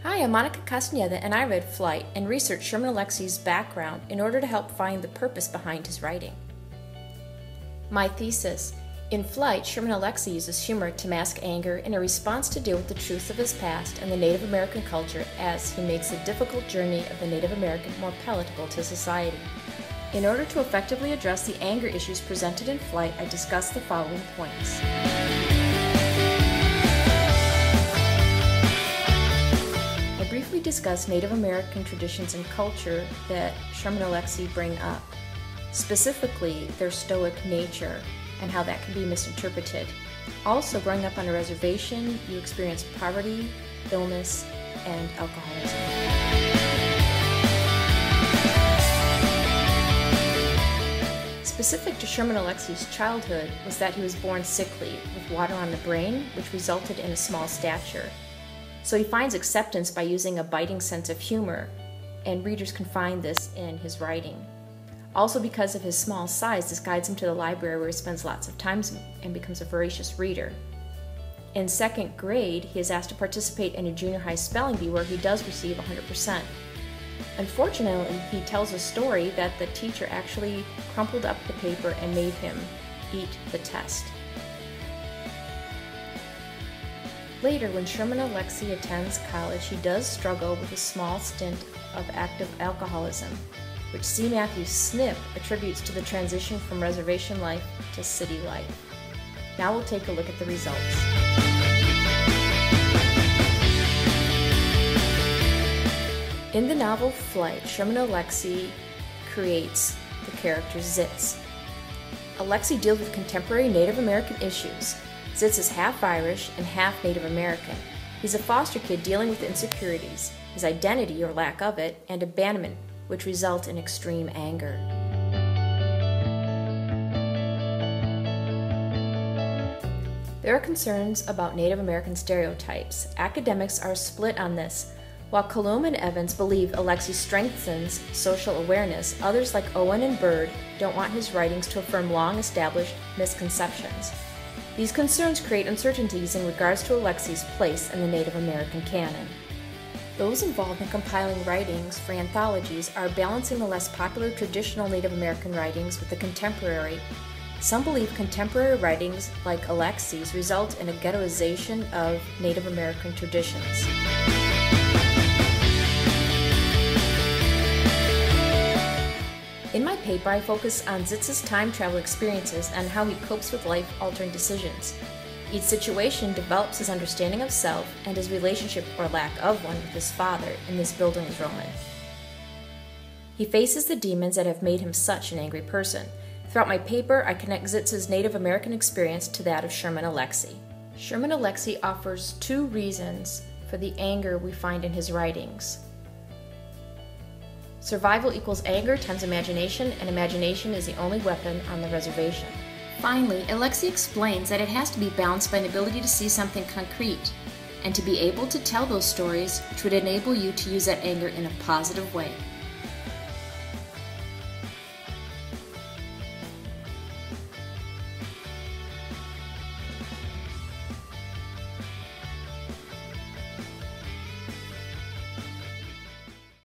Hi, I'm Monica Castaneda, and I read Flight and researched Sherman Alexie's background in order to help find the purpose behind his writing. My thesis: in Flight, Sherman Alexie uses humor to mask anger in a response to deal with the truths of his past and the Native American culture as he makes the difficult journey of the Native American more palatable to society. In order to effectively address the anger issues presented in Flight, I discuss the following points. I briefly discuss Native American traditions and culture that Sherman Alexie bring up, specifically their stoic nature and how that can be misinterpreted. Also, growing up on a reservation, you experience poverty, illness, and alcoholism. Specific to Sherman Alexie's childhood was that he was born sickly, with water on the brain, which resulted in a small stature. So he finds acceptance by using a biting sense of humor, and readers can find this in his writing. Also, because of his small size, this guides him to the library where he spends lots of time and becomes a voracious reader. In second grade, he is asked to participate in a junior high spelling bee where he does receive 100%. Unfortunately, he tells a story that the teacher actually crumpled up the paper and made him eat the test. Later, when Sherman Alexie attends college, he does struggle with a small stint of active alcoholism, which C. Matthew Snip attributes to the transition from reservation life to city life. Now we'll take a look at the results. In the novel Flight, Sherman Alexie creates the character Zitz. Alexie deals with contemporary Native American issues. Zitz is half Irish and half Native American. He's a foster kid dealing with insecurities, his identity or lack of it, and abandonment, which result in extreme anger. There are concerns about Native American stereotypes. Academics are split on this. While Colum and Evans believe Alexie strengthens social awareness, others like Owen and Bird don't want his writings to affirm long-established misconceptions. These concerns create uncertainties in regards to Alexie's place in the Native American canon. Those involved in compiling writings for anthologies are balancing the less popular traditional Native American writings with the contemporary. Some believe contemporary writings, like Alexie's, result in a ghettoization of Native American traditions. In my paper, I focus on Zitz's time travel experiences and how he copes with life-altering decisions. Each situation develops his understanding of self and his relationship or lack of one with his father in this Bildungsroman. He faces the demons that have made him such an angry person. Throughout my paper, I connect Zitz's Native American experience to that of Sherman Alexie. Sherman Alexie offers two reasons for the anger we find in his writings. Survival equals anger times imagination, and imagination is the only weapon on the reservation. Finally, Alexie explains that it has to be balanced by an ability to see something concrete, and to be able to tell those stories which would enable you to use that anger in a positive way.